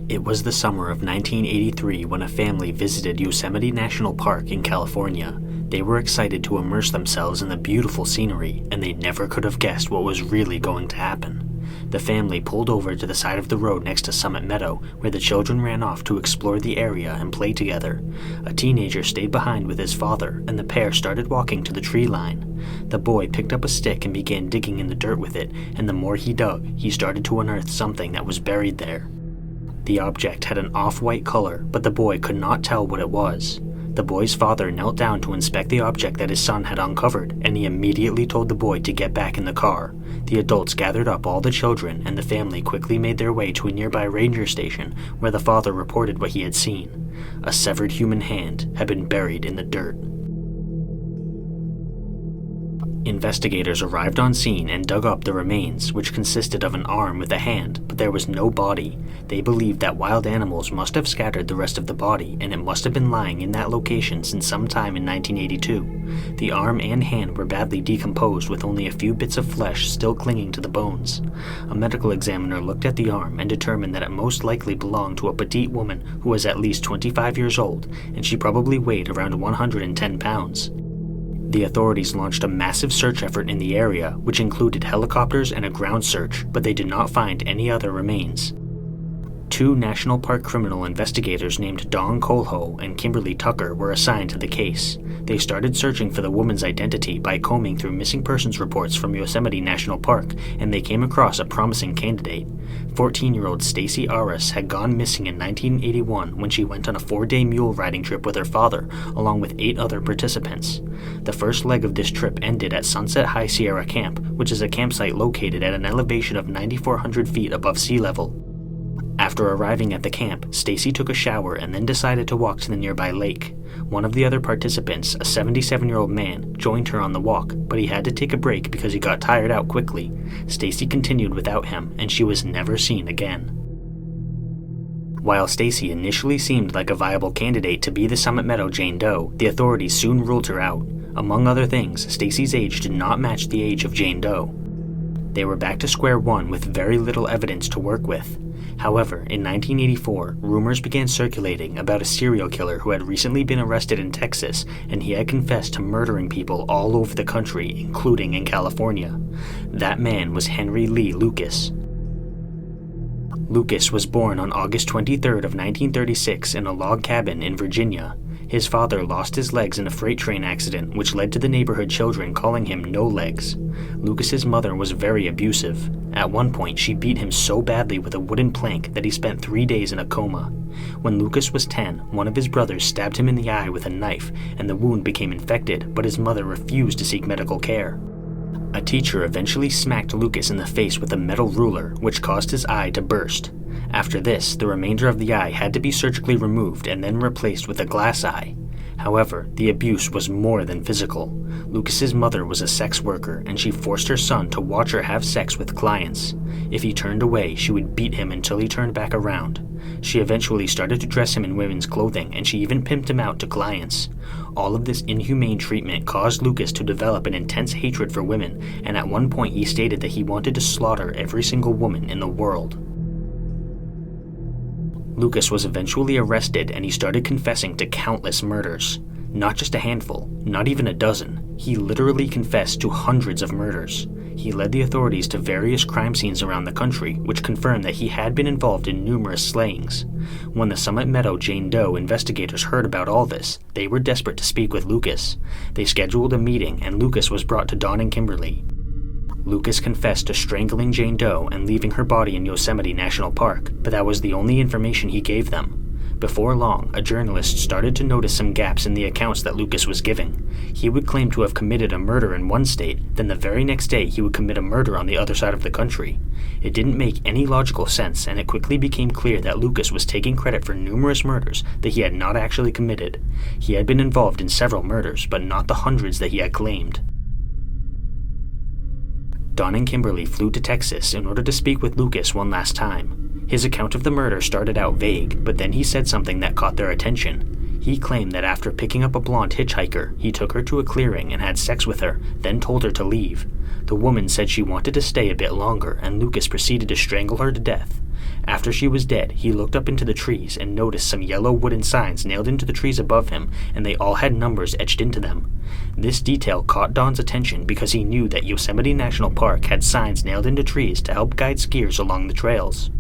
It was the summer of 1983 when a family visited Yosemite National Park in California. They were excited to immerse themselves in the beautiful scenery, and they never could have guessed what was really going to happen. The family pulled over to the side of the road next to Summit Meadow, where the children ran off to explore the area and play together. A teenager stayed behind with his father, and the pair started walking to the tree line. The boy picked up a stick and began digging in the dirt with it, and the more he dug, he started to unearth something that was buried there. The object had an off-white color, but the boy could not tell what it was. The boy's father knelt down to inspect the object that his son had uncovered, and he immediately told the boy to get back in the car. The adults gathered up all the children, and the family quickly made their way to a nearby ranger station where the father reported what he had seen. A severed human hand had been buried in the dirt. Investigators arrived on scene and dug up the remains, which consisted of an arm with a hand, but there was no body. They believed that wild animals must have scattered the rest of the body, and it must have been lying in that location since sometime in 1982. The arm and hand were badly decomposed, with only a few bits of flesh still clinging to the bones. A medical examiner looked at the arm and determined that it most likely belonged to a petite woman who was at least 25 years old, and she probably weighed around 110 pounds. The authorities launched a massive search effort in the area, which included helicopters and a ground search, but they did not find any other remains. Two National Park criminal investigators named Don Colho and Kimberly Tucker were assigned to the case. They started searching for the woman's identity by combing through missing persons reports from Yosemite National Park, and they came across a promising candidate. 14-year-old Stacy Aras had gone missing in 1981 when she went on a 4-day mule riding trip with her father, along with 8 other participants. The first leg of this trip ended at Sunset High Sierra Camp, which is a campsite located at an elevation of 9,400 feet above sea level. After arriving at the camp, Stacy took a shower and then decided to walk to the nearby lake. One of the other participants, a 77-year-old man, joined her on the walk, but he had to take a break because he got tired out quickly. Stacy continued without him, and she was never seen again. While Stacy initially seemed like a viable candidate to be the Summit Meadow Jane Doe, the authorities soon ruled her out. Among other things, Stacy's age did not match the age of Jane Doe. They were back to square one with very little evidence to work with. However, in 1984, rumors began circulating about a serial killer who had recently been arrested in Texas, and he had confessed to murdering people all over the country, including in California. That man was Henry Lee Lucas. Lucas was born on August 23rd of 1936 in a log cabin in Virginia. His father lost his legs in a freight train accident, which led to the neighborhood children calling him No Legs. Lucas's mother was very abusive. At one point, she beat him so badly with a wooden plank that he spent 3 days in a coma. When Lucas was 10, one of his brothers stabbed him in the eye with a knife, and the wound became infected, but his mother refused to seek medical care. A teacher eventually smacked Lucas in the face with a metal ruler, which caused his eye to burst. After this, the remainder of the eye had to be surgically removed and then replaced with a glass eye. However, the abuse was more than physical. Lucas's mother was a sex worker, and she forced her son to watch her have sex with clients. If he turned away, she would beat him until he turned back around. She eventually started to dress him in women's clothing, and she even pimped him out to clients. All of this inhumane treatment caused Lucas to develop an intense hatred for women, and at one point he stated that he wanted to slaughter every single woman in the world. Lucas was eventually arrested, and he started confessing to countless murders. Not just a handful, not even a dozen. He literally confessed to hundreds of murders. He led the authorities to various crime scenes around the country, which confirmed that he had been involved in numerous slayings. When the Summit Meadow Jane Doe investigators heard about all this, they were desperate to speak with Lucas. They scheduled a meeting, and Lucas was brought to Don and Kimberly. Lucas confessed to strangling Jane Doe and leaving her body in Yosemite National Park, but that was the only information he gave them. Before long, a journalist started to notice some gaps in the accounts that Lucas was giving. He would claim to have committed a murder in one state, then the very next day he would commit a murder on the other side of the country. It didn't make any logical sense, and it quickly became clear that Lucas was taking credit for numerous murders that he had not actually committed. He had been involved in several murders, but not the hundreds that he had claimed. Don and Kimberly flew to Texas in order to speak with Lucas one last time. His account of the murder started out vague, but then he said something that caught their attention. He claimed that after picking up a blonde hitchhiker, he took her to a clearing and had sex with her, then told her to leave. The woman said she wanted to stay a bit longer, and Lucas proceeded to strangle her to death. After she was dead, he looked up into the trees and noticed some yellow wooden signs nailed into the trees above him, and they all had numbers etched into them. This detail caught Don's attention because he knew that Yosemite National Park had signs nailed into trees to help guide skiers along the trails.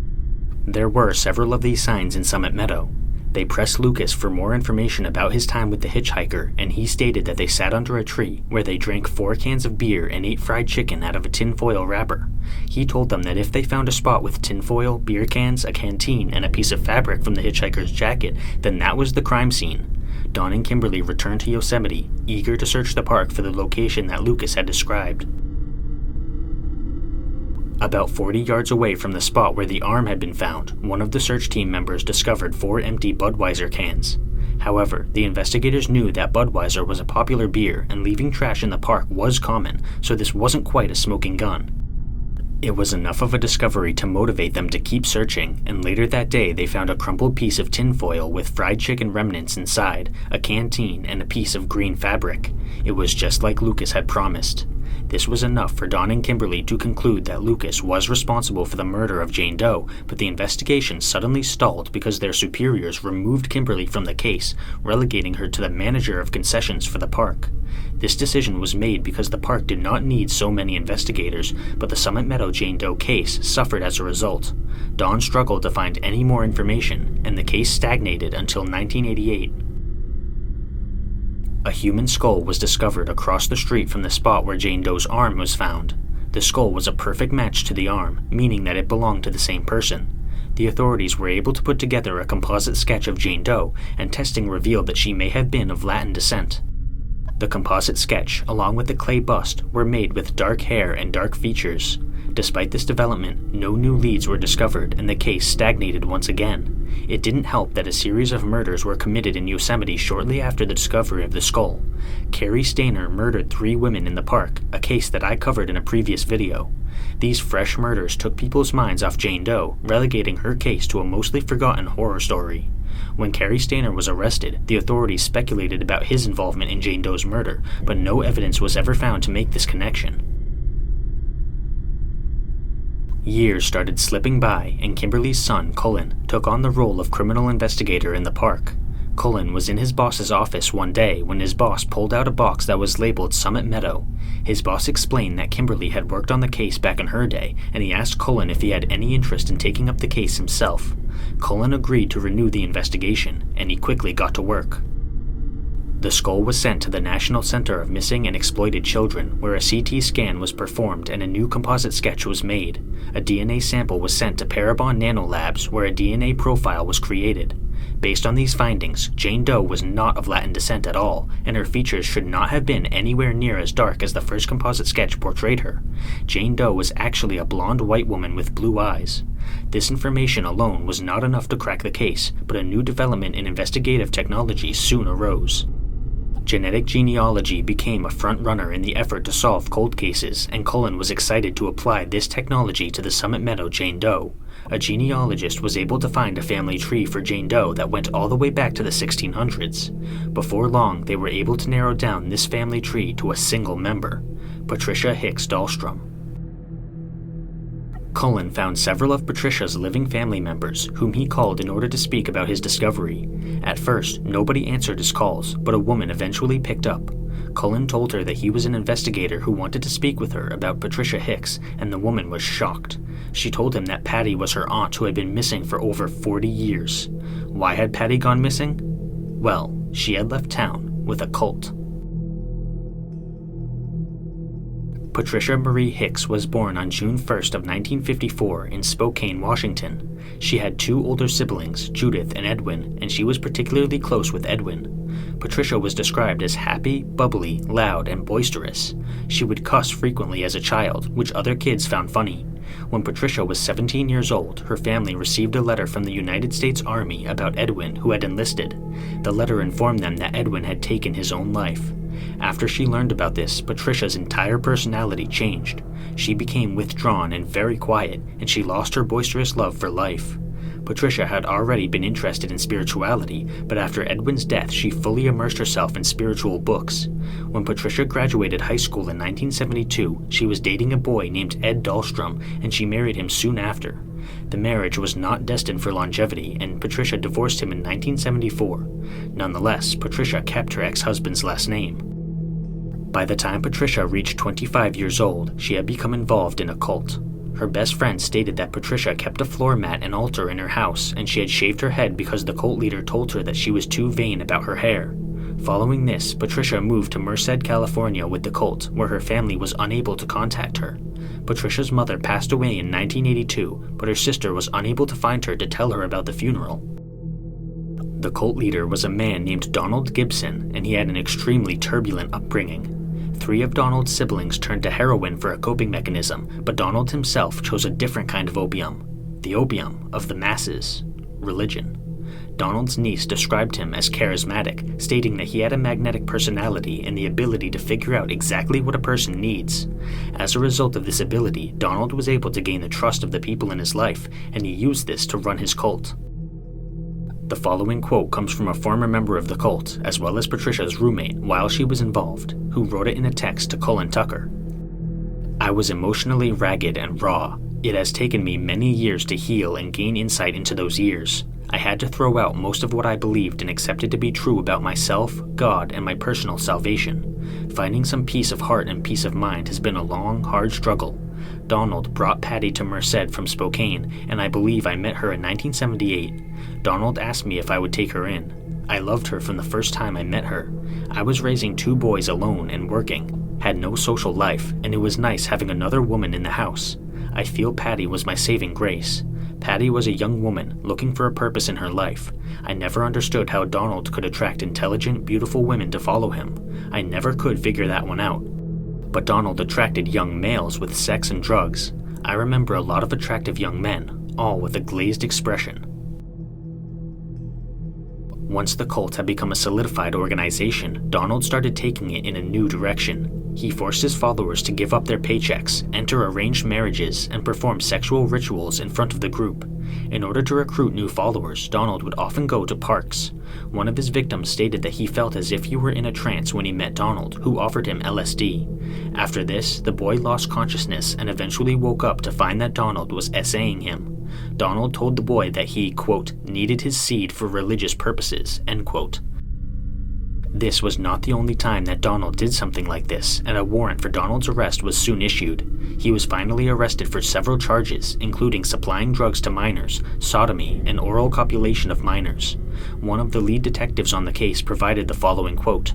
There were several of these signs in Summit Meadow. They pressed Lucas for more information about his time with the hitchhiker, and he stated that they sat under a tree where they drank 4 cans of beer and ate fried chicken out of a tinfoil wrapper. He told them that if they found a spot with tinfoil, beer cans, a canteen, and a piece of fabric from the hitchhiker's jacket, then that was the crime scene. Don and Kimberly returned to Yosemite, eager to search the park for the location that Lucas had described. About 40 yards away from the spot where the arm had been found, one of the search team members discovered 4 empty Budweiser cans. However, the investigators knew that Budweiser was a popular beer and leaving trash in the park was common, so this wasn't quite a smoking gun. It was enough of a discovery to motivate them to keep searching, and later that day they found a crumpled piece of tinfoil with fried chicken remnants inside, a canteen, and a piece of green fabric. It was just like Lucas had promised. This was enough for Don and Kimberly to conclude that Lucas was responsible for the murder of Jane Doe, but the investigation suddenly stalled because their superiors removed Kimberly from the case, relegating her to the manager of concessions for the park. This decision was made because the park did not need so many investigators, but the Summit Meadow Jane Doe case suffered as a result. Don struggled to find any more information, and the case stagnated until 1988. A human skull was discovered across the street from the spot where Jane Doe's arm was found. The skull was a perfect match to the arm, meaning that it belonged to the same person. The authorities were able to put together a composite sketch of Jane Doe, and testing revealed that she may have been of Latin descent. The composite sketch, along with the clay bust, were made with dark hair and dark features. Despite this development, no new leads were discovered and the case stagnated once again. It didn't help that a series of murders were committed in Yosemite shortly after the discovery of the skull. Carrie Stainer murdered 3 women in the park, a case that I covered in a previous video. These fresh murders took people's minds off Jane Doe, relegating her case to a mostly forgotten horror story. When Carrie Stainer was arrested, the authorities speculated about his involvement in Jane Doe's murder, but no evidence was ever found to make this connection. Years started slipping by, and Kimberly's son, Cullen, took on the role of criminal investigator in the park. Cullen was in his boss's office one day when his boss pulled out a box that was labeled Summit Meadow. His boss explained that Kimberly had worked on the case back in her day, and he asked Cullen if he had any interest in taking up the case himself. Cullen agreed to renew the investigation, and he quickly got to work. The skull was sent to the National Center of Missing and Exploited Children, where a CT scan was performed and a new composite sketch was made. A DNA sample was sent to Parabon Nanolabs, where a DNA profile was created. Based on these findings, Jane Doe was not of Latin descent at all, and her features should not have been anywhere near as dark as the first composite sketch portrayed her. Jane Doe was actually a blonde white woman with blue eyes. This information alone was not enough to crack the case, but a new development in investigative technology soon arose. Genetic genealogy became a front-runner in the effort to solve cold cases, and Cullen was excited to apply this technology to the Summit Meadow Jane Doe. A genealogist was able to find a family tree for Jane Doe that went all the way back to the 1600s. Before long, they were able to narrow down this family tree to a single member, Patricia Hicks Dahlstrom. Cullen found several of Patricia's living family members, whom he called in order to speak about his discovery. At first, nobody answered his calls, but a woman eventually picked up. Cullen told her that he was an investigator who wanted to speak with her about Patricia Hicks, and the woman was shocked. She told him that Patty was her aunt who had been missing for over 40 years. Why had Patty gone missing? Well, she had left town with a cult. Patricia Marie Hicks was born on June 1st of 1954 in Spokane, Washington. She had 2 older siblings, Judith and Edwin, and she was particularly close with Edwin. Patricia was described as happy, bubbly, loud, and boisterous. She would cuss frequently as a child, which other kids found funny. When Patricia was 17 years old, her family received a letter from the United States Army about Edwin, who had enlisted. The letter informed them that Edwin had taken his own life. After she learned about this, Patricia's entire personality changed. She became withdrawn and very quiet, and she lost her boisterous love for life. Patricia had already been interested in spirituality, but after Edwin's death she fully immersed herself in spiritual books. When Patricia graduated high school in 1972, she was dating a boy named Ed Dahlstrom, and she married him soon after. The marriage was not destined for longevity, and Patricia divorced him in 1974. Nonetheless, Patricia kept her ex-husband's last name. By the time Patricia reached 25 years old, she had become involved in a cult. Her best friend stated that Patricia kept a floor mat and altar in her house, and she had shaved her head because the cult leader told her that she was too vain about her hair. Following this, Patricia moved to Merced, California with the cult, where her family was unable to contact her. Patricia's mother passed away in 1982, but her sister was unable to find her to tell her about the funeral. The cult leader was a man named Donald Gibson, and he had an extremely turbulent upbringing. 3 of Donald's siblings turned to heroin for a coping mechanism, but Donald himself chose a different kind of opium. The opium of the masses: religion. Donald's niece described him as charismatic, stating that he had a magnetic personality and the ability to figure out exactly what a person needs. As a result of this ability, Donald was able to gain the trust of the people in his life, and he used this to run his cult. The following quote comes from a former member of the cult, as well as Patricia's roommate while she was involved, who wrote it in a text to Cullen Tucker. "I was emotionally ragged and raw. It has taken me many years to heal and gain insight into those years. I had to throw out most of what I believed and accepted to be true about myself, God, and my personal salvation. Finding some peace of heart and peace of mind has been a long, hard struggle. Donald brought Patty to Merced from Spokane, and I believe I met her in 1978. Donald asked me if I would take her in. I loved her from the first time I met her. I was raising 2 boys alone and working, had no social life, and it was nice having another woman in the house. I feel Patty was my saving grace. Patty was a young woman looking for a purpose in her life. I never understood how Donald could attract intelligent, beautiful women to follow him. I never could figure that one out. But Donald attracted young males with sex and drugs. I remember a lot of attractive young men, all with a glazed expression." Once the cult had become a solidified organization, Donald started taking it in a new direction. He forced his followers to give up their paychecks, enter arranged marriages, and perform sexual rituals in front of the group. In order to recruit new followers, Donald would often go to parks. One of his victims stated that he felt as if he were in a trance when he met Donald, who offered him LSD. After this, the boy lost consciousness and eventually woke up to find that Donald was essaying him. Donald told the boy that he, quote, needed his seed for religious purposes, end quote. This was not the only time that Donald did something like this, and a warrant for Donald's arrest was soon issued. He was finally arrested for several charges, including supplying drugs to minors, sodomy, and oral copulation of minors. One of the lead detectives on the case provided the following quote: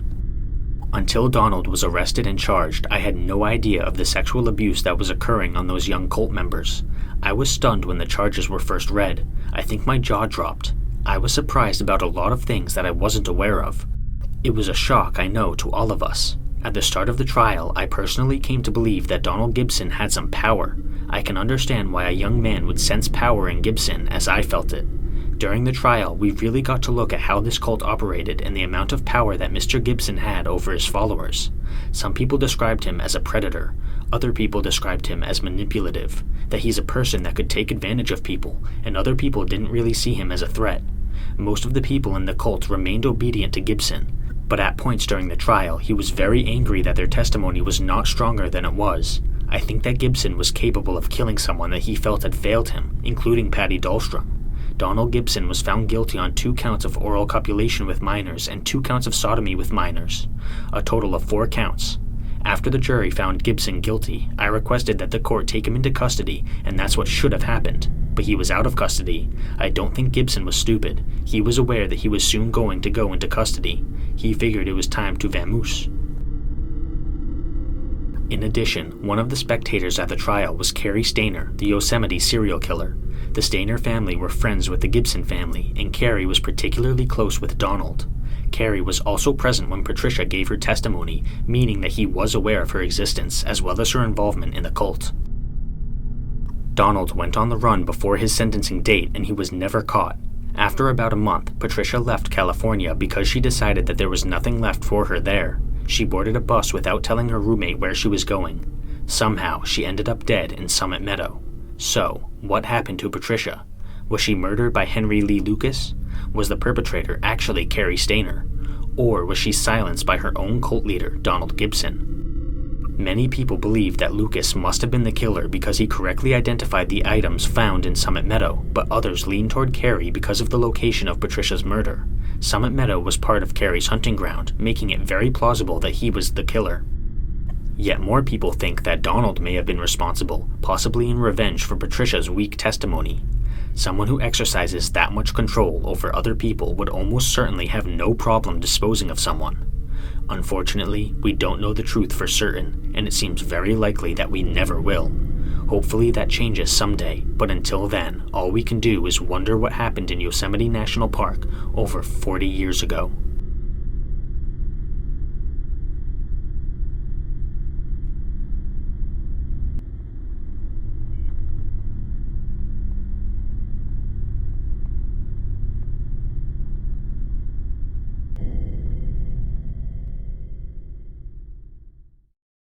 "Until Donald was arrested and charged, I had no idea of the sexual abuse that was occurring on those young cult members. I was stunned when the charges were first read. I think my jaw dropped. I was surprised about a lot of things that I wasn't aware of. It was a shock, I know, to all of us. At the start of the trial, I personally came to believe that Donald Gibson had some power. I can understand why a young man would sense power in Gibson as I felt it. During the trial, we really got to look at how this cult operated and the amount of power that Mr. Gibson had over his followers. Some people described him as a predator. Other people described him as manipulative, that he's a person that could take advantage of people, and other people didn't really see him as a threat. Most of the people in the cult remained obedient to Gibson, but at points during the trial, he was very angry that their testimony was not stronger than it was. I think that Gibson was capable of killing someone that he felt had failed him, including Patty Dahlstrom. Donald Gibson was found guilty on 2 counts of oral copulation with minors and 2 counts of sodomy with minors, a total of 4 counts. After the jury found Gibson guilty, I requested that the court take him into custody, and that's what should have happened. But he was out of custody. I don't think Gibson was stupid. He was aware that he was soon going to go into custody. He figured it was time to vamoose. In addition, one of the spectators at the trial was Cary Stayner, the Yosemite serial killer. The Stayner family were friends with the Gibson family, and Cary was particularly close with Donald. Cary was also present when Patricia gave her testimony, meaning that he was aware of her existence as well as her involvement in the cult. Donald went on the run before his sentencing date, and he was never caught. After about a month, Patricia left California because she decided that there was nothing left for her there. She boarded a bus without telling her roommate where she was going. Somehow, she ended up dead in Summit Meadow. So, what happened to Patricia? Was she murdered by Henry Lee Lucas? Was the perpetrator actually Cary Stayner? Or was she silenced by her own cult leader, Donald Gibson? Many people believe that Lucas must have been the killer because he correctly identified the items found in Summit Meadow, but others lean toward Carrie because of the location of Patricia's murder. Summit Meadow was part of Carrie's hunting ground, making it very plausible that he was the killer. Yet more people think that Donald may have been responsible, possibly in revenge for Patricia's weak testimony. Someone who exercises that much control over other people would almost certainly have no problem disposing of someone. Unfortunately, we don't know the truth for certain, and it seems very likely that we never will. Hopefully that changes someday, but until then, all we can do is wonder what happened in Yosemite National Park over 40 years ago.